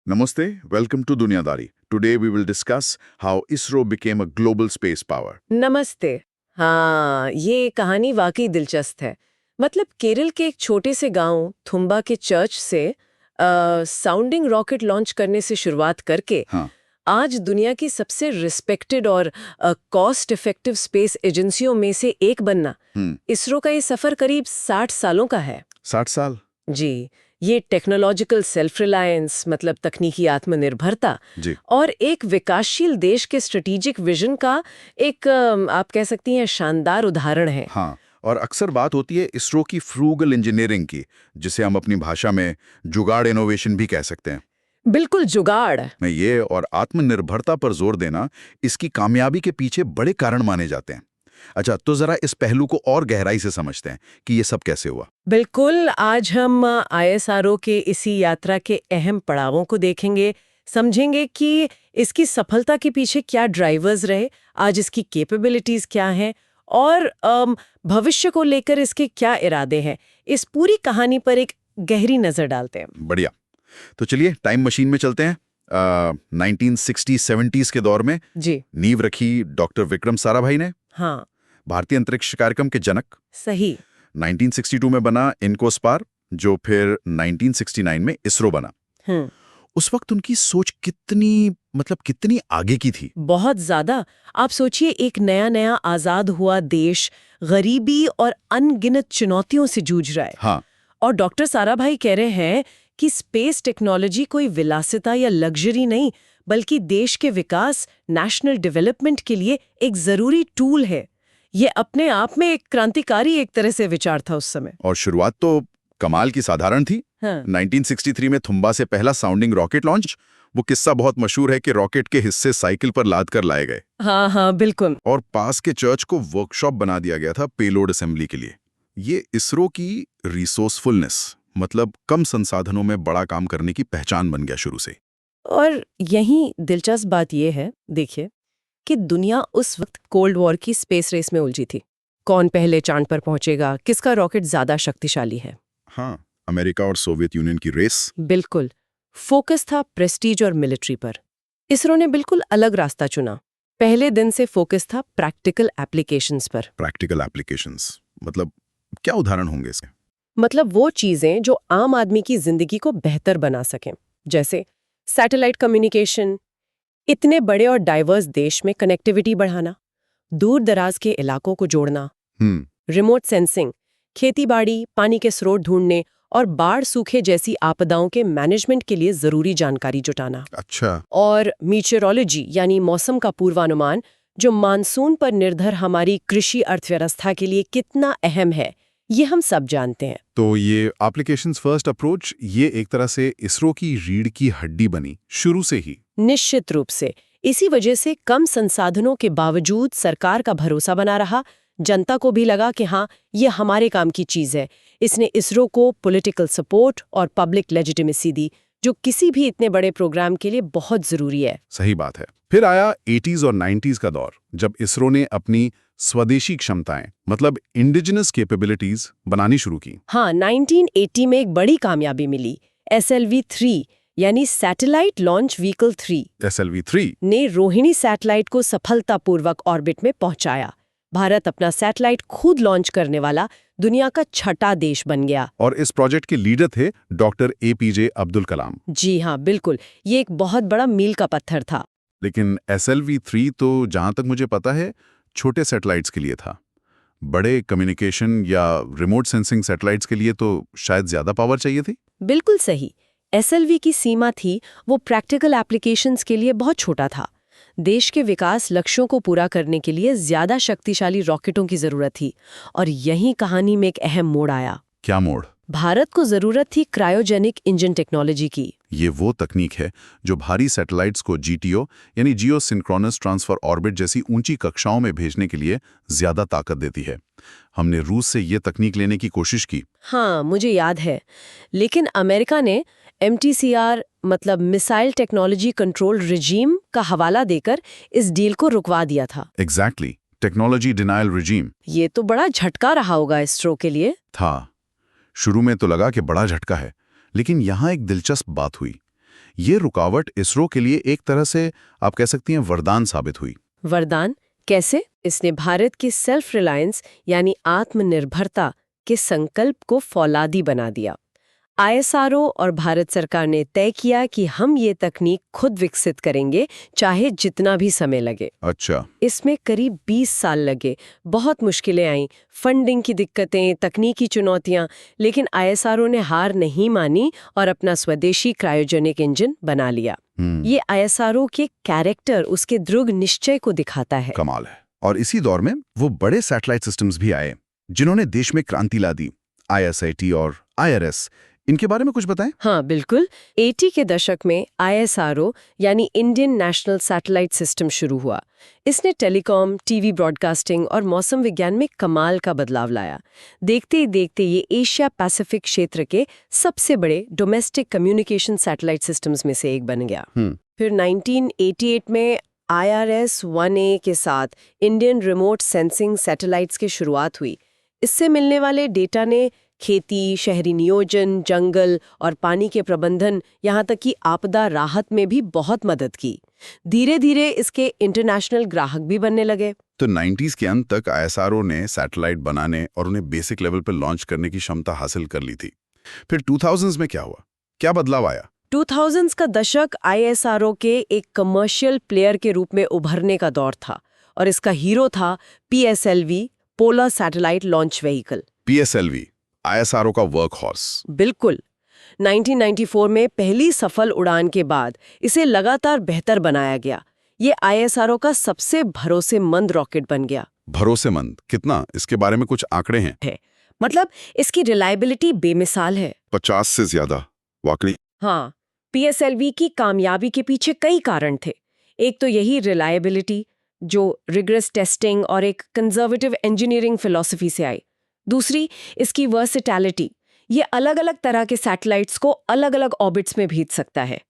Namaste, welcome to Dunyadari. Today we will discuss how ISRO became a global space power. नमस्ते। हाँ, ये कहानी वाकई दिलचस्प है। मतलब केरल के एक छोटे से गांव थुम्बा के चर्च से साउंडिंग रॉकेट लॉन्च करने से शुरुआत करके हाँ, आज दुनिया की सबसे रिस्पेक्टेड और कॉस्ट इफेक्टिव स्पेस एजेंसियों में से एक बनना, इसरो का ये सफर करीब 60 सालों का है। 60 साल? जी, ये टेक्नोलॉजिकल सेल्फ रिलायंस मतलब तकनीकी आत्मनिर्भरता जी। और एक विकासशील देश के स्ट्रेटेजिक विजन का एक आप कह सकती हैं शानदार उदाहरण है। हाँ, और अक्सर बात होती है इसरो की फ्रूगल इंजीनियरिंग की, जिसे हम अपनी भाषा में जुगाड़ इनोवेशन भी कह सकते हैं। बिल्कुल जुगाड़। मैं ये और आत्मनिर्भरता पर जोर देना इसकी कामयाबी के पीछे बड़े कारण माने जाते हैं। अच्छा, तो जरा इस पहलू को और गहराई से समझते हैं कि ये सब कैसे हुआ। बिल्कुल, आज हम आईएसआरओ के इसी यात्रा के अहम पड़ावों को देखेंगे, समझेंगे कि इसकी सफलता के पीछे क्या ड्राइवर्स रहे, आज इसकी कैपेबिलिटीज क्या हैं और भविष्य को लेकर इसके क्या इरादे हैं। इस पूरी कहानी पर एक गहरी नजर डालते हैं। बढ़िया। तो चलिए टाइम मशीन में चलते हैं। 1960-70s के दौर में जी नींव रखी डॉक्टर विक्रम साराभाई ने। हाँ, भारतीय अंतरिक्ष कार्यक्रम के जनक। सही। 1962 में बना इनकोस्पार, जो फिर 1969 में इसरो बना। उस वक्त उनकी सोच कितनी आगे की थी। बहुत ज्यादा। आप सोचिए, एक नया नया आजाद हुआ देश गरीबी और अनगिनत चुनौतियों से जूझ रहा है। हाँ, और डॉक्टर साराभाई कह रहे हैं कि स्पेस टेक्नोलॉजी कोई विलासिता या लग्जरी नहीं, बल्कि देश के विकास, नेशनल डेवलपमेंट के लिए एक जरूरी टूल है। ये अपने आप में एक क्रांतिकारी एक तरह से विचार था उस समय। और शुरुआत तो कमाल की साधारण थी। हाँ। 1963 में थुम्बा से पहला साउंडिंग रॉकेट लॉन्च। वो किस्सा बहुत मशहूर है कि रॉकेट के हिस्से साइकिल पर लाद कर लाए गए हाँ हाँ बिल्कुल। और पास के चर्च को वर्कशॉप बना दिया गया था पेलोड असेंबली के लिए। ये इसरो की रिसोर्सफुलनेस, मतलब कम संसाधनों में बड़ा काम करने की पहचान बन गया शुरू से। और यही दिलचस्प बात यह है, देखिए, कि दुनिया उस वक्त कोल्ड वॉर की स्पेस रेस में उलझी थी। कौन पहले चांद पर पहुंचेगा, किसका रॉकेट ज्यादा शक्तिशाली है। हाँ, अमेरिका और सोवियत यूनियन की रेस। बिल्कुल। फोकस था प्रेस्टीज और मिलिट्री पर। इसरो ने बिल्कुल अलग रास्ता चुना। पहले दिन से फोकस था प्रैक्टिकल एप्लीकेशंस पर। प्रैक्टिकल एप्लीकेशंस मतलब क्या उदाहरण होंगे इसके? मतलब वो चीजें जो आम आदमी की जिंदगी को बेहतर बना सकें, जैसे सैटेलाइट कम्युनिकेशन, इतने बड़े और डाइवर्स देश में कनेक्टिविटी बढ़ाना, दूर दराज के इलाकों को जोड़ना, रिमोट सेंसिंग, खेतीबाड़ी, पानी के स्रोत ढूंढने और बाढ़ सूखे जैसी आपदाओं के मैनेजमेंट के लिए जरूरी जानकारी जुटाना। अच्छा। और मीटेरोलॉजी यानी मौसम का पूर्वानुमान, जो मानसून पर निर्भर हमारी कृषि अर्थव्यवस्था के लिए कितना अहम है, ये हम सब जानते हैं। तो ये एप्लीकेशंस फर्स्ट अप्रोच, ये एक तरह से इसरो की रीढ़ की हड्डी बनी शुरू से ही। निश्चित रूप से। इसी वजह से कम संसाधनों के बावजूद सरकार का भरोसा बना रहा, जनता को भी लगा कि हाँ, ये हमारे काम की चीज है। इसने इसरो को पॉलिटिकल सपोर्ट और पब्लिक लेजिटिमेसी दी, जो किसी भी इतने बड़े प्रोग्राम के लिए बहुत जरूरी है। सही बात है। फिर आया 80s और 90s का दौर, जब इसरो ने अपनी स्वदेशी क्षमताएं, मतलब इंडिजिनस कैपेबिलिटीज बनानी शुरू की। हाँ, 1980 में एक बड़ी कामयाबी मिली। SLV-3 यानी सैटेलाइट लॉन्च व्हीकल 3 SLV-3 ने रोहिणी सैटेलाइट को सफलतापूर्वक ऑर्बिट में पहुंचाया। भारत अपना सैटेलाइट खुद लॉन्च करने वाला दुनिया का छठा देश बन गया। और इस प्रोजेक्ट के लीडर थे डॉक्टर APJ अब्दुल कलाम। जी हाँ, बिल्कुल। ये एक बहुत बड़ा मील का पत्थर था। लेकिन SLV-3 तो जहां तक मुझे पता है छोटे सैटेलाइट्स के लिए था। बड़े कम्युनिकेशन या रिमोट सेंसिंग सैटेलाइट्स के लिए तो शायद ज्यादा पावर चाहिए थी। बिल्कुल सही। SLV की सीमा थी, वो प्रैक्टिकल एप्लीकेशंस के लिए बहुत छोटा था। देश के विकास लक्ष्यों को पूरा करने के लिए ज्यादा शक्तिशाली रॉकेटों की जरूरत थी। और यही कहानी में एक अहम मोड़ आया। क्या मोड़? भारत को जरूरत थी क्रायोजेनिक इंजन टेक्नोलॉजी की। ये वो तकनीक है जो भारी सैटेलाइट्स को GTO यानी जियो सिंक्रोनस ट्रांसफर ऑर्बिट जैसी ऊंची कक्षाओं में भेजने के लिए ज्यादा ताकत देती है। हमने रूस से ये तकनीक लेने की कोशिश की। हाँ, मुझे याद है। लेकिन अमेरिका ने MTCR मतलब मिसाइल टेक्नोलॉजी कंट्रोल रिजीम का हवाला देकर इस डील को रुकवा दिया था। Exactly, technology denial regime. ये तो बड़ा झटका रहा होगा इसरो के लिए। था। शुरू में तो लगा कि बड़ा झटका है, लेकिन यहाँ एक दिलचस्प बात हुई। ये रुकावट इसरो के लिए एक तरह से आप कह सकती हैं वरदान साबित हुई। वरदान कैसे? इसने भारत की सेल्फ रिलायंस यानी आत्मनिर्भरता के संकल्प को फौलादी बना दिया। आईएसआरओ और भारत सरकार ने तय किया कि हम ये तकनीक खुद विकसित करेंगे, चाहे जितना भी समय लगे। अच्छा। इसमें करीब 20 साल लगे, बहुत मुश्किलें आईं, फंडिंग की दिक्कतें, तकनीकी चुनौतियां, लेकिन आईएसआरओ ने हार नहीं मानी और अपना स्वदेशी क्रायोजेनिक इंजन बना लिया। ये आईएसआरओ के कैरेक्टर, उसके दृढ़ निश्चय को दिखाता है। कमाल है। और इसी दौर में वो बड़े सैटेलाइट सिस्टम्स भी आए जिन्होंने देश में क्रांति ला दी। ISIT और IRS, इनके बारे में कुछ बताएं। हाँ बिल्कुल। 80 के दशक में आईएसआरओ यानी इंडियन नेशनल सैटेलाइट सिस्टम शुरू हुआ। इसने टेलीकॉम, टीवी ब्रॉडकास्टिंग और मौसम विज्ञान में कमाल का बदलाव लाया। देखते ही देखते ये एशिया पैसिफिक क्षेत्र के सबसे बड़े डोमेस्टिक कम्युनिकेशन सैटेलाइट सिस्टम्स में से एक बन गया। फिर 1988 में IRS-1A के साथ इंडियन रिमोट सेंसिंग सैटेलाइट्स की शुरुआत हुई। इससे मिलने वाले डेटा ने खेती, शहरी नियोजन, जंगल और पानी के प्रबंधन, यहाँ तक कि आपदा राहत में भी बहुत मदद की। धीरे धीरे इसके इंटरनेशनल ग्राहक भी बनने लगे। तो 90s के अंत तक ISRO ने सैटेलाइट बनाने और उन्हें बेसिक लेवल पर लॉन्च करने की क्षमता हासिल कर ली थी। फिर 2000s में क्या हुआ? क्या बदलाव आया? 2000s का दशक ISRO के एक कमर्शियल प्लेयर के रूप में उभरने का दौर था और इसका हीरो था PSLV, polar satellite launch vehicle. PSLV, ISRO का वर्क हॉर्स। बिल्कुल। 1994 में पहली सफल उड़ान के बाद इसे लगातार बेहतर बनाया गया। ये ISRO का सबसे भरोसेमंद रॉकेट बन गया। भरोसेमंद कितना? इसके बारे में कुछ आंकड़े हैं? मतलब इसकी रिलायबिलिटी बेमिसाल है। 50 से ज्यादा, वाकई। हाँ, PSLV की कामयाबी के पीछे कई कारण थे। एक तो यही रिलायबिलिटी, जो रिगरस टेस्टिंग और एक कंजर्वेटिव इंजीनियरिंग फिलॉसफी से आई। दूसरी, इसकी वर्सेटैलिटी, ये अलग-अलग तरह के सैटेलाइट्स को अलग-अलग ऑर्बिट्स में भेज सकता है।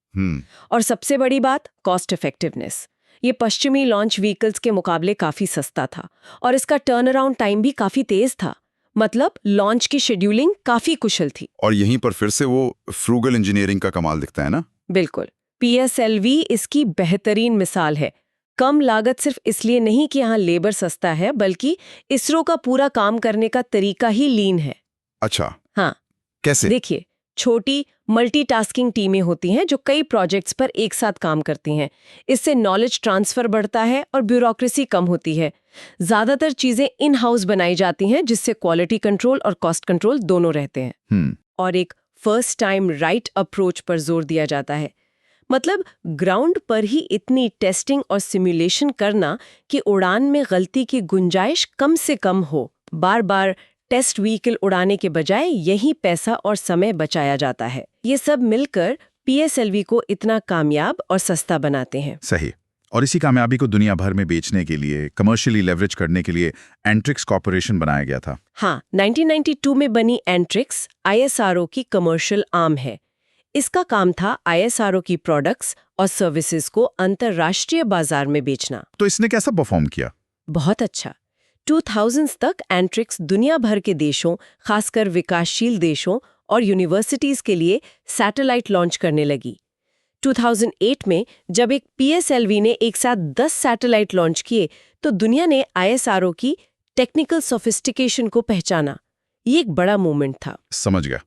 और सबसे बड़ी बात, कॉस्ट इफेक्टिवनेस। ये पश्चिमी लॉन्च व्हीकल्स के मुकाबले काफी सस्ता था और इसका टर्न अराउंड टाइम भी काफी तेज था। मतलब लॉन्च की शेड्यूलिंग काफी कुशल थी। और यहीं पर फिर से वो फ्रूगल इंजीनियरिंग का कमाल दिखता है ना? बिल्कुल। PSLV इसकी बेहतरीन मिसाल है। कम लागत सिर्फ इसलिए नहीं कि यहाँ लेबर सस्ता है, बल्कि इसरो का पूरा काम करने का तरीका ही लीन है। अच्छा। हाँ, कैसे? देखिए, छोटी मल्टीटास्किंग टीमें होती हैं जो कई प्रोजेक्ट्स पर एक साथ काम करती हैं। इससे नॉलेज ट्रांसफर बढ़ता है और ब्यूरोक्रेसी कम होती है। ज्यादातर चीजें इन हाउस बनाई जाती हैं, जिससे क्वालिटी कंट्रोल और कॉस्ट कंट्रोल दोनों रहते हैं। और एक फर्स्ट टाइम राइट अप्रोच पर जोर दिया जाता है। मतलब ग्राउंड पर ही इतनी टेस्टिंग और सिमुलेशन करना कि उड़ान में गलती की गुंजाइश कम से कम हो। बार बार टेस्ट व्हीकल उड़ाने के बजाय यही पैसा और समय बचाया जाता है। ये सब मिलकर PSLV को इतना कामयाब और सस्ता बनाते हैं। सही। और इसी कामयाबी को दुनिया भर में बेचने के लिए, कमर्शियली लेवरेज करने के लिए एंट्रिक्स कॉर्पोरेशन बनाया गया था। हाँ, 1992 में बनी एंट्रिक्स ISRO की कमर्शियल आर्म है। इसका काम था ISRO की प्रोडक्ट्स और सर्विसेज को अंतर्राष्ट्रीय बाजार में बेचना। तो इसने कैसा परफॉर्म किया? बहुत अच्छा। 2000s तक एंट्रिक्स दुनिया भर के देशों, खासकर विकासशील देशों और यूनिवर्सिटीज के लिए सैटेलाइट लॉन्च करने लगी। 2008 में जब एक PSLV ने एक साथ 10 सैटेलाइट लॉन्च किए, तो दुनिया ने ISRO की टेक्निकल सोफिस्टिकेशन को पहचाना। ये एक बड़ा मूवमेंट था। समझ गया।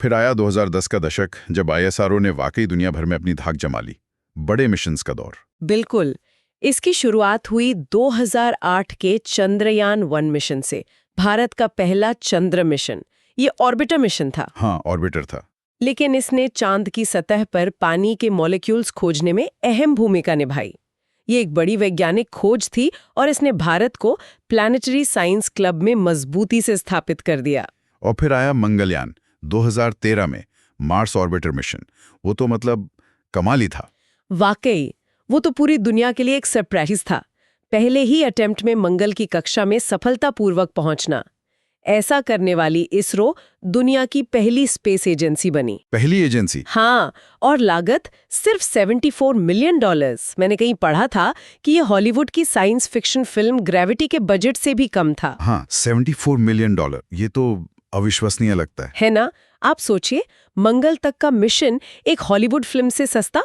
फिर आया 2010 का दशक, जब ISRO ने वाकई दुनिया भर में अपनी धाक जमा ली। बड़े मिशंस का दौर। बिल्कुल। इसकी शुरुआत हुई 2008 के चंद्रयान-1 मिशन से। भारत का पहला चंद्र मिशन। ये ऑर्बिटर मिशन था। हाँ, ऑर्बिटर था। लेकिन इसने चांद की सतह पर पानी के मॉलिक्यूल्स खोजने में अहम भूमिका निभाई। ये एक बड़ी वैज्ञानिक खोज थी और इसने भारत को प्लैनेटरी साइंस क्लब में मजबूती से स्थापित कर दिया। और फिर आया मंगलयान 2013 में, मार्स ऑर्बिटर मिशन। वो तो मतलब कमाल ही था। वाकई, वो तो पूरी दुनिया के लिए एक सरप्राइज था। पहले ही अटेम्प्ट में मंगल की कक्षा में सफलतापूर्वक पहुंचना। ऐसा करने वाली इसरो दुनिया की पहली स्पेस एजेंसी बनी। पहली एजेंसी? हाँ, और लागत सिर्फ $74 मिलियन। मैंने कहीं पढ़ा था कि ये हॉलीवुड की साइंस फिक्शन फिल्म ग्रेविटी के बजट से भी कम था। हाँ, $74 मिलियन। ये तो अविश्वसनीय लगता है ना? आप सोचिए, मंगल तक का मिशन एक हॉलीवुड फिल्म से सस्ता।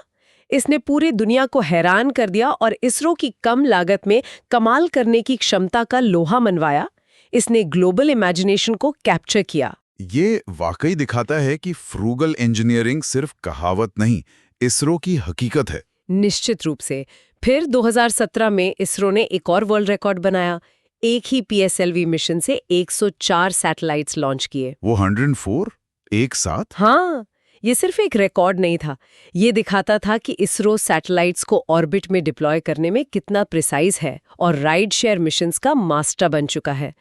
इसने पूरी दुनिया को हैरान कर दिया और इसरो की कम लागत में कमाल करने की क्षमता का लोहा मनवाया। इसने ग्लोबल इमेजिनेशन को कैप्चर किया। ये वाकई दिखाता है कि फ्रूगल इंजीनियरिंग सिर्फ कहावत नहीं, इसरो की हकीकत है। निश्चित रूप से। फिर 2017 में इसरो ने एक और वर्ल्ड रिकॉर्ड बनाया। एक ही PSLV मिशन से 104 सैटेलाइट्स लॉन्च किए। वो 104 एक साथ? हाँ, ये सिर्फ एक रिकॉर्ड नहीं था, ये दिखाता था कि इसरो सैटेलाइट्स को ऑर्बिट में डिप्लॉय करने में कितना प्रिसाइज है और राइड शेयर मिशंस का मास्टर बन चुका है।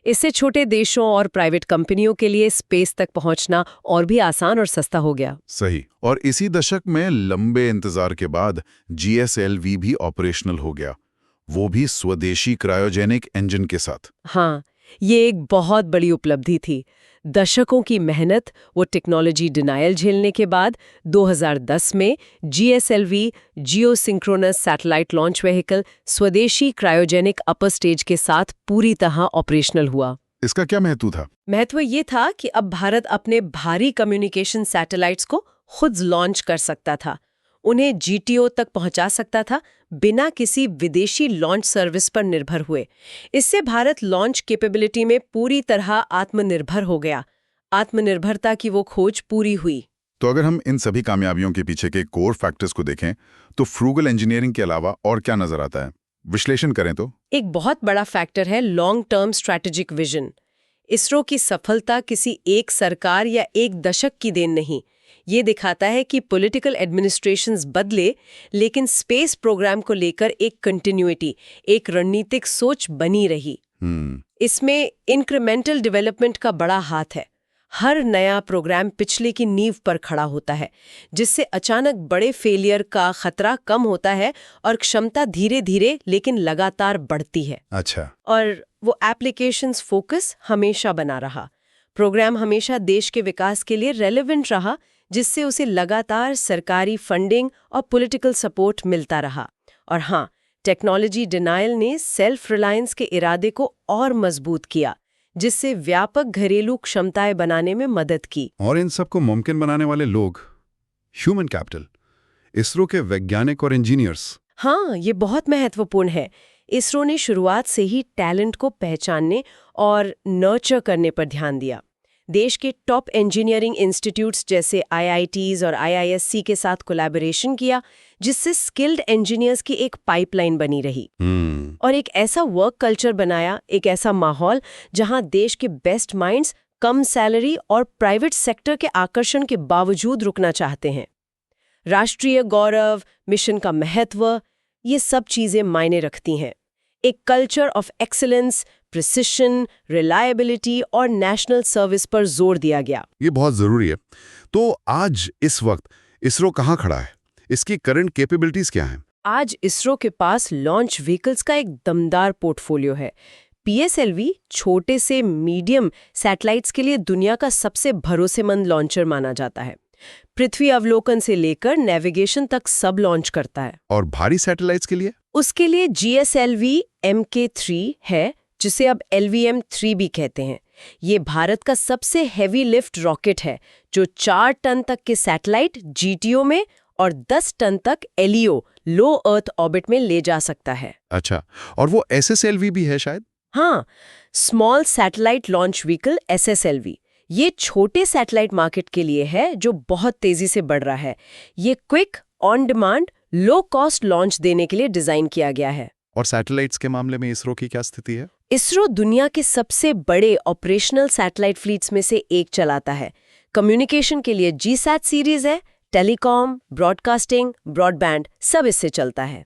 इससे छोटे देशों और प्राइवेट कंपनियों के लिए स्पेस तक पहुंचना और भी आसान और सस्ता हो गया। सही। और इसी दशक में लंबे इंतजार के बाद GSLV भी ऑपरेशनल हो गया, वो भी स्वदेशी क्रायोजेनिक इंजन के साथ। हाँ, ये एक बहुत बड़ी उपलब्धि थी। दशकों की मेहनत, वो टेक्नोलॉजी डिनायल झेलने के बाद 2010 में GSLV geosynchronous satellite launch vehicle स्वदेशी क्रायोजेनिक अपर स्टेज के साथ पूरी तरह ऑपरेशनल हुआ। इसका क्या महत्व था? महत्व ये था कि अब भारत अपने भारी कम्युनिकेशन सैटेलाइट्स को खुद लॉन्च कर सकता था, उन्हें GTO तक पहुंचा सकता था बिना किसी विदेशी लॉन्च सर्विस पर निर्भर हुए। इससे भारत लॉन्च कैपेबिलिटी में पूरी तरह आत्मनिर्भर हो गया। आत्मनिर्भरता की वो खोज पूरी हुई। तो अगर हम इन सभी कामयाबियों के पीछे के कोर फैक्टर्स को देखें तो फ्रूगल इंजीनियरिंग के अलावा और क्या नजर आता है? विश्लेषण करें तो एक बहुत बड़ा फैक्टर है long term strategic vision. ISRO की सफलता किसी एक सरकार या एक दशक की देन नहीं। ये दिखाता है कि पॉलिटिकल एडमिनिस्ट्रेशंस बदले, लेकिन स्पेस प्रोग्राम को लेकर एक कंटिन्यूटी, एक रणनीतिक सोच बनी रही। इसमें इंक्रीमेंटल डेवलपमेंट का बड़ा हाथ है। हर नया प्रोग्राम पिछले की नींव पर खड़ा होता है, जिससे अचानक बड़े फेलियर का खतरा कम होता है और क्षमता धीरे धीरे लेकिन लगातार बढ़ती है। अच्छा। और वो एप्लीकेशंस फोकस हमेशा बना रहा। प्रोग्राम हमेशा देश के विकास के लिए रेलेवेंट रहा, जिससे उसे लगातार सरकारी फंडिंग और पॉलिटिकल सपोर्ट मिलता रहा। और हाँ, टेक्नोलॉजी डिनायल ने सेल्फ रिलायंस के इरादे को और मजबूत किया, जिससे व्यापक घरेलू क्षमताएं बनाने में मदद की। और इन सबको मुमकिन बनाने वाले लोग, ह्यूमन कैपिटल, इसरो के वैज्ञानिक और इंजीनियर्स। हाँ, ये बहुत महत्वपूर्ण है। इसरो ने शुरुआत से ही टैलेंट को पहचानने और नर्चर करने पर ध्यान दिया। देश के टॉप इंजीनियरिंग इंस्टीट्यूट्स जैसे IITs और IISc के साथ कोलैबोरेशन किया, जिससे स्किल्ड इंजीनियर्स की एक पाइपलाइन बनी रही। और एक ऐसा वर्क कल्चर बनाया, एक ऐसा माहौल जहां देश के बेस्ट माइंड्स कम सैलरी और प्राइवेट सेक्टर के आकर्षण के बावजूद रुकना चाहते हैं। राष्ट्रीय गौरव, मिशन का महत्व, ये सब चीजें मायने रखती हैं। एक culture of excellence, precision, reliability और नेशनल सर्विस पर जोर दिया गया। ये बहुत जरूरी है। तो आज इस वक्त इसरो कहाँ खड़ा है? इसकी करंट कैपेबिलिटीज क्या हैं? आज इसरो के पास लॉन्च व्हीकल्स का एक दमदार पोर्टफोलियो है। PSLV छोटे से मीडियम सैटेलाइट्स के लिए दुनिया का सबसे भरोसेमंद लॉन्चर माना जाता है। पृथ्वी अवलोकन से लेकर नेविगेशन तक सब लॉन्च करता है। और भारी सैटेलाइट्स के लिए? उसके लिए GSLV MK3 है, जिसे अब LVM-3 भी कहते हैं। ये भारत का सबसे हेवी लिफ्ट रॉकेट है, जो 4 टन तक के सैटेलाइट GTO में और 10 टन तक LEO लो अर्थ ऑर्बिट में ले जा सकता है। अच्छा, और वो SSLV भी है शायद? हाँ, small satellite launch vehicle SSLV। ये छोटे सैटेलाइट मार्केट के लिए है, जो बहुत तेजी से बढ़ रहा है। ये quick, on demand, low cost launch देने के लिए डिजाइन किया गया है। और सैटेलाइट्स के मामले में इसरो की क्या स्थिति है? इसरो दुनिया के सबसे बड़े ऑपरेशनल सैटेलाइट फ्लीट्स में से एक चलाता है। कम्युनिकेशन के लिए GSAT सीरीज है, टेलीकॉम, ब्रॉडकास्टिंग, ब्रॉडबैंड सब इससे चलता है।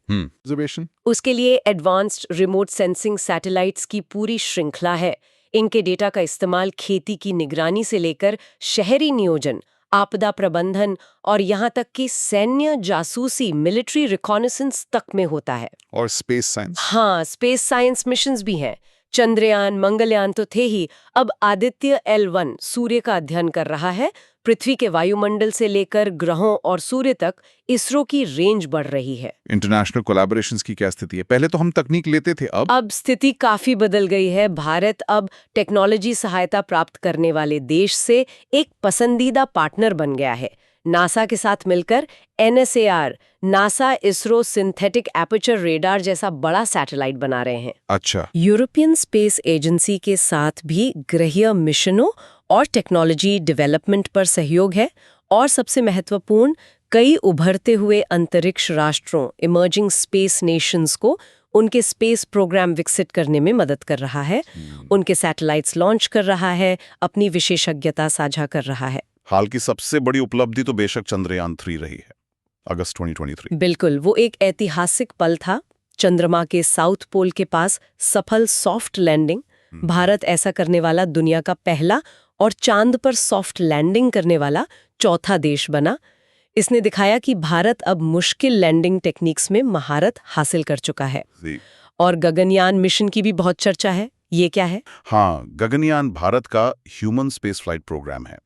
उसके लिए एडवांस्ड रिमोट सेंसिंग सैटेलाइट्स की पूरी श्रृंखला है। इनके डेटा का इस्तेमाल खेती की निगरानी से लेकर शहरी नियोजन, आपदा प्रबंधन और यहाँ तक कि सैन्य जासूसी, मिलिट्री रिकॉनेसेंस तक में होता है। और स्पेस साइंस? हाँ, स्पेस साइंस मिशंस भी हैं। चंद्रयान मंगलयान तो थे ही, अब आदित्य L1 सूर्य का अध्ययन कर रहा है। पृथ्वी के वायुमंडल से लेकर ग्रहों और सूर्य तक इसरो की रेंज बढ़ रही है। इंटरनेशनल कोलैबोरेशंस की क्या स्थिति है? पहले तो हम तकनीक लेते थे, अब स्थिति काफी बदल गई है। भारत अब टेक्नोलॉजी सहायता प्राप्त करने वाले देश से एक पसंदीदा पार्टनर बन गया है। नासा के साथ मिलकर NSAR, NASA ISRO synthetic aperture radar जैसा बड़ा सैटेलाइट बना रहे हैं। अच्छा, यूरोपियन स्पेस एजेंसी के साथ भी ग्रहीय मिशनों और टेक्नोलॉजी डेवलपमेंट पर सहयोग है। और सबसे महत्वपूर्ण, कई उभरते हुए अंतरिक्ष राष्ट्रों इमर्जिंग स्पेस नेशंस को उनके स्पेस प्रोग्राम विकसित करने में मदद कर रहा है। उनके सैटेलाइट्स लॉन्च कर रहा है, अपनी विशेषज्ञता साझा कर रहा है। हाल की सबसे बड़ी उपलब्धि तो बेशक चंद्रयान 3 रही है, अगस्त 2023। बिल्कुल, वो एक ऐतिहासिक पल था। चंद्रमा के साउथ पोल के पास सफल सॉफ्ट लैंडिंग। भारत ऐसा करने वाला दुनिया का पहला और चांद पर सॉफ्ट लैंडिंग करने वाला चौथा देश बना। इसने दिखाया कि भारत अब मुश्किल लैंडिंग टेक्निक्स में महारत हासिल कर चुका है। और गगनयान मिशन की भी बहुत चर्चा है। ये क्या है? हाँ, गगनयान भारत का ह्यूमन स्पेस फ्लाइट प्रोग्राम है।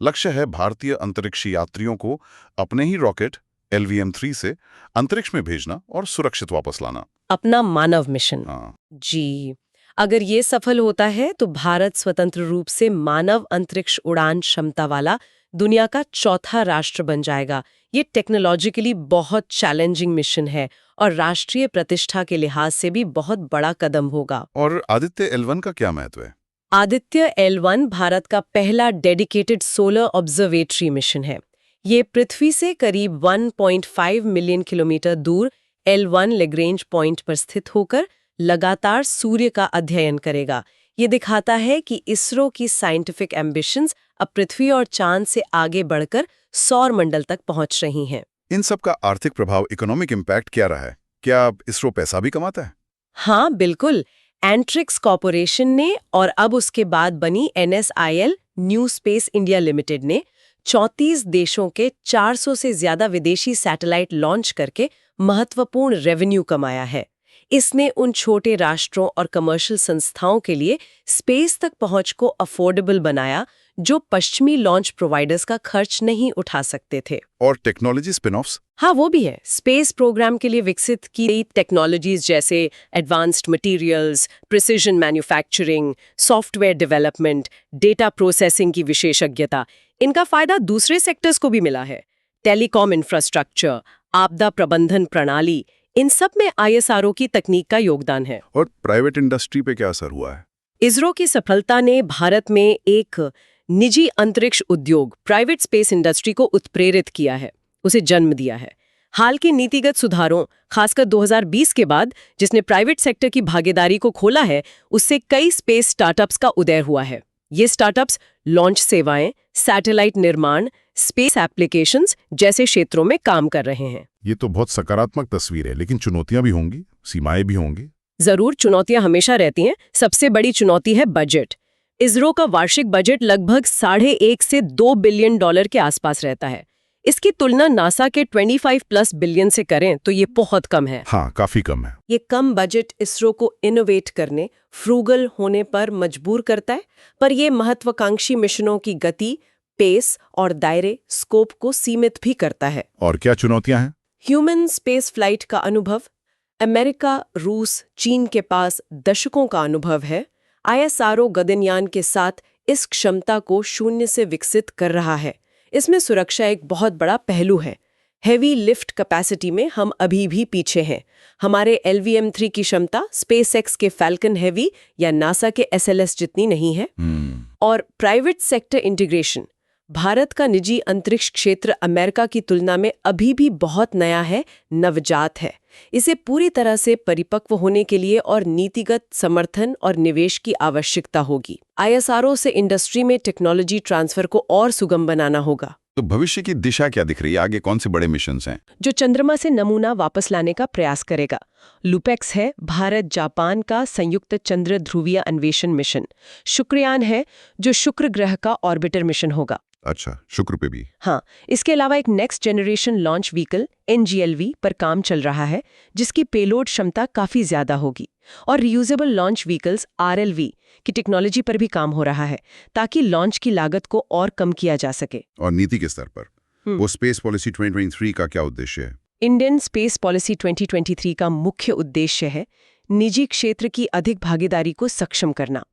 लक्ष्य है भारतीय अंतरिक्ष यात्रियों को अपने ही रॉकेट LVM-3 से अंतरिक्ष में भेजना और सुरक्षित वापस लाना। अपना मानव मिशन। हाँ, जी, अगर ये सफल होता है तो भारत स्वतंत्र रूप से मानव अंतरिक्ष उड़ान क्षमता वाला दुनिया का चौथा राष्ट्र बन जाएगा। ये टेक्नोलॉजिकली बहुत चैलेंजिंग मिशन है और राष्ट्रीय प्रतिष्ठा के लिहाज से भी बहुत बड़ा कदम होगा। और आदित्य L1 का क्या महत्व है? आदित्य L1 भारत का पहला डेडिकेटेड सोलर ऑब्जर्वेटरी मिशन है। ये पृथ्वी से करीब 1.5 मिलियन किलोमीटर दूर L1 लैग्रेंज पॉइंट पर स्थित होकर लगातार सूर्य का अध्ययन करेगा। ये दिखाता है कि इसरो की साइंटिफिक एम्बिशंस अब पृथ्वी और चांद से आगे बढ़कर सौर मंडल तक पहुंच रही हैं। इन सब का आर्थिक प्रभाव, इकोनॉमिक इम्पैक्ट क्या रहा है? क्या इसरो पैसा भी कमाता है? हाँ, बिल्कुल। एंट्रिक्स कॉर्पोरेशन ने और अब उसके बाद बनी NSIL new space India limited ने 34 देशों के 400 से ज्यादा विदेशी सैटेलाइट लॉन्च करके महत्वपूर्ण रेवेन्यू कमाया है। इसने उन छोटे राष्ट्रों और कमर्शियल संस्थाओं के लिए स्पेस तक पहुंच को अफोर्डेबल बनाया जो पश्चिमी लॉन्च प्रोवाइडर्स का खर्च नहीं उठा सकते थे। और टेक्नोलॉजी स्पिन-ऑफ्स? हाँ, वो भी है। स्पेस प्रोग्राम के लिए विकसित की गई टेक्नोलॉजीज जैसे advanced materials, precision manufacturing, software development, data processing की विशेषज्ञता, इनका फायदा दूसरे सेक्टर्स को भी मिला है। टेलीकॉम इंफ्रास्ट्रक्चर, आपदा प्रबंधन प्रणाली, इन सब में ISRO की तकनीक का योगदान है। और प्राइवेट इंडस्ट्री पे क्या असर हुआ है? इसरो की सफलता ने भारत में एक निजी अंतरिक्ष उद्योग, प्राइवेट स्पेस इंडस्ट्री को उत्प्रेरित किया है, उसे जन्म दिया है। हाल के नीतिगत सुधारों, खासकर 2020 के बाद, जिसने प्राइवेट सेक्टर की भागीदारी को खोला है, उससे कई स्पेस स्टार्टअप्स का उदय हुआ है। ये स्टार्टअप्स लॉन्च सेवाएं, सैटेलाइट निर्माण, स्पेस एप्लीकेशंस जैसे क्षेत्रों में काम कर रहे हैं। ये तो बहुत सकारात्मक तस्वीर है, लेकिन चुनौतियां भी होंगी, सीमाएं भी होंगी। जरूर, चुनौतियां हमेशा रहती हैं। सबसे बड़ी चुनौती है बजट। इसरो का वार्षिक बजट लगभग $1.5 से $2 बिलियन के आसपास रहता है। इसकी तुलना नासा के 25+ बिलियन से करें तो ये बहुत कम है। हाँ, काफी कम है। ये कम बजट इसरो को इनोवेट करने, फ्रूगल होने पर मजबूर करता है, पर ये महत्वाकांक्षी मिशनों की गति, पेस और दायरे, स्कोप को सीमित भी करता है। और क्या चुनौतियां हैं? ह्यूमन स्पेस फ्लाइट का अनुभव। अमेरिका, रूस, चीन के पास दशकों का अनुभव है। ISRO गगनयान के साथ इस क्षमता को शून्य से विकसित कर रहा है। इसमें सुरक्षा एक बहुत बड़ा पहलू है। हेवी लिफ्ट कैपेसिटी में हम अभी भी पीछे हैं। हमारे LVM-3 की क्षमता SpaceX के फैल्कन हेवी या नासा के SLS जितनी नहीं है। और प्राइवेट सेक्टर इंटीग्रेशन, भारत का निजी अंतरिक्ष क्षेत्र अमेरिका की तुलना में अभी भी बहुत नया है, नवजात है। इसे पूरी तरह से परिपक्व होने के लिए और नीतिगत समर्थन और निवेश की आवश्यकता होगी। ISRO से इंडस्ट्री में टेक्नोलॉजी ट्रांसफर को और सुगम बनाना होगा। तो भविष्य की दिशा क्या दिख रही है? आगे कौन से बड़े मिशंस हैं? जो चंद्रमा से नमूना वापस लाने का प्रयास करेगा। लुपेक्स है भारत जापान का संयुक्त चंद्र ध्रुवीय अन्वेषण मिशन। शुक्रयान है जो शुक्र ग्रह का ऑर्बिटर मिशन होगा। अच्छा, शुक्र पे भी। हाँ, इसके अलावा एक next generation launch vehicle NGLV पर काम चल रहा है, जिसकी पेलोड क्षमता काफी ज्यादा होगी। और रियूजेबल लॉन्च व्हीकल्स RLV की टेक्नोलॉजी पर भी काम हो रहा है, ताकि लॉन्च की लागत को और कम किया जा सके। और नीति के स्तर पर वो स्पेस पॉलिसी 2023 का क्या उद्देश्य है? इंडियन स्पेस पॉलिसी 2023 का मुख्य उद्देश्य है निजी क्षेत्र की अधिक भागीदारी को सक्षम करना।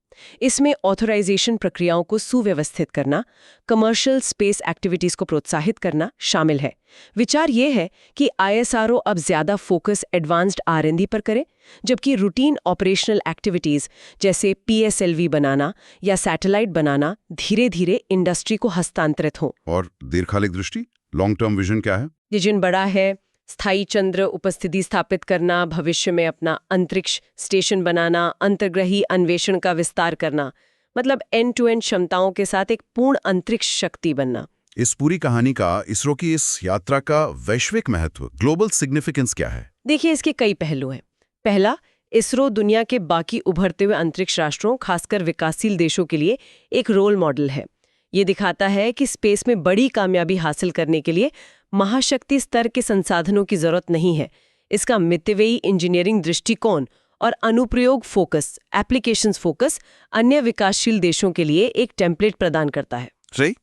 इसमें ऑथराइजेशन प्रक्रियाओं को सुव्यवस्थित करना, कमर्शियल स्पेस एक्टिविटीज को प्रोत्साहित करना शामिल है। विचार ये है कि ISRO अब ज्यादा फोकस एडवांस्ड R&D पर करे, जबकि रूटीन ऑपरेशनल एक्टिविटीज जैसे PSLV बनाना या सैटेलाइट बनाना धीरे धीरे इंडस्ट्री को हस्तांतरित हो। और दीर्घकालिक दृष्टि, लॉन्ग टर्म विजन क्या है? विजन बड़ा है, स्थायी चंद्र उपस्थिति स्थापित करना, भविष्य में अपना अंतरिक्ष स्टेशन बनाना, अंतर्ग्रही अन्वेषण का विस्तार करना, मतलब एंड टू एंड क्षमताओं के साथ एक पूर्ण अंतरिक्ष शक्ति बनना। इस पूरी कहानी का, इसरो की इस यात्रा का वैश्विक महत्व, ग्लोबल सिग्निफिकेंस क्या है? देखिए, इसके कई पहलू हैं। पहला, इसरो दुनिया के बाकी उभरते हुए अंतरिक्ष राष्ट्रों, खासकर विकासशील देशों के लिए एक रोल मॉडल है। ये दिखाता है कि स्पेस में बड़ी कामयाबी हासिल करने के लिए महाशक्ति स्तर के संसाधनों की जरूरत नहीं है। इसका मितव्ययी इंजीनियरिंग दृष्टिकोण और अनुप्रयोग फोकस, एप्लीकेशंस फोकस, अन्य विकासशील देशों के लिए एक टेम्पलेट प्रदान करता है। सही।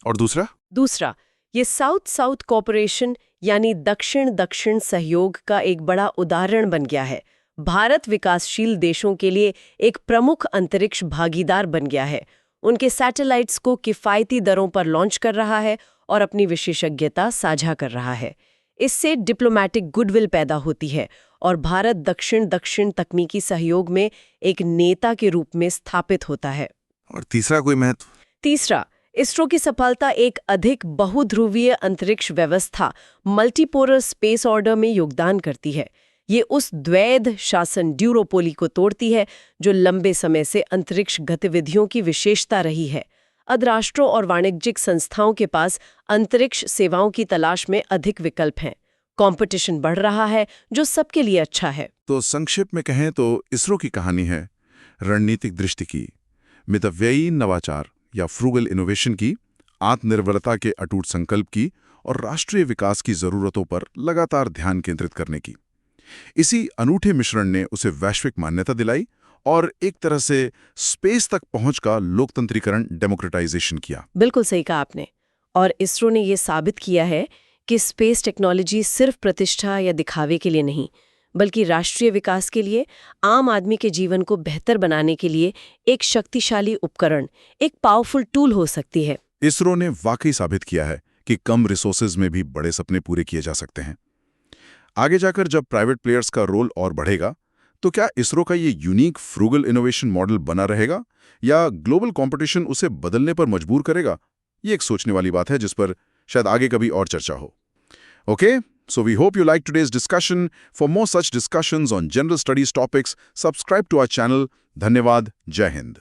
और दूसरा, ये साउथ साउथ कोऑपरेशन यानी दक्षिण दक्षिण सहयोग का एक बड़ा उदाहरण बन गया है। भारत विकासशील देशों के लिए एक प्रमुख अंतरिक्ष भागीदार बन गया है। उनके सैटेलाइट्स को किफायती दरों पर लॉन्च कर रहा है और अपनी विशेषज्ञता साझा कर रहा है। इससे डिप्लोमैटिक गुडविल पैदा होती है और भारत दक्षिण दक्षिण तकनीकी सहयोग में एक नेता के रूप में स्थापित होता है। और तीसरा कोई महत्व? तीसरा, इसरो की सफलता एक अधिक बहुध्रुवीय अंतरिक्ष व्यवस्था, मल्टीपोलर स्पेस ऑर्डर में योगदान करती है। ये उस द्वैध शासन ड्यूरोपोली को तोड़ती है जो लंबे समय से अंतरिक्ष गतिविधियों की विशेषता रही है। अधराष्ट्रों और वाणिज्यिक संस्थाओं के पास अंतरिक्ष सेवाओं की तलाश में अधिक विकल्प हैं। कंपटीशन बढ़ रहा है, जो सबके लिए अच्छा है। तो संक्षेप में कहें तो इसरो की कहानी है रणनीतिक दृष्टि की, मितव्ययी नवाचार या फ्रूगल इनोवेशन की, आत्मनिर्भरता के अटूट संकल्प की और राष्ट्रीय विकास की जरूरतों पर लगातार ध्यान केंद्रित करने की। इसी अनूठे मिश्रण ने उसे वैश्विक मान्यता दिलाई और एक तरह से स्पेस तक पहुंच का लोकतंत्रीकरण, डेमोक्रेटाइजेशन किया। बिल्कुल सही कहा आपने। और इसरो ने ये साबित किया है कि स्पेस टेक्नोलॉजी सिर्फ प्रतिष्ठा या दिखावे के लिए नहीं, बल्कि राष्ट्रीय विकास के लिए, आम आदमी के जीवन को बेहतर बनाने के लिए एक शक्तिशाली उपकरण, एक पावरफुल टूल हो सकती है। इसरो ने वाकई साबित किया है कि कम रिसोर्सेज में भी बड़े सपने पूरे किए जा सकते हैं। आगे जाकर जब प्राइवेट प्लेयर्स का रोल और बढ़ेगा, तो क्या इसरो का ये यूनिक फ्रूगल इनोवेशन मॉडल बना रहेगा या ग्लोबल कंपटीशन उसे बदलने पर मजबूर करेगा? ये एक सोचने वाली बात है जिस पर शायद आगे कभी और चर्चा हो। Okay, so we hope you liked today's discussion. For more such discussions on general studies topics, subscribe to our channel. धन्यवाद। जय हिंद।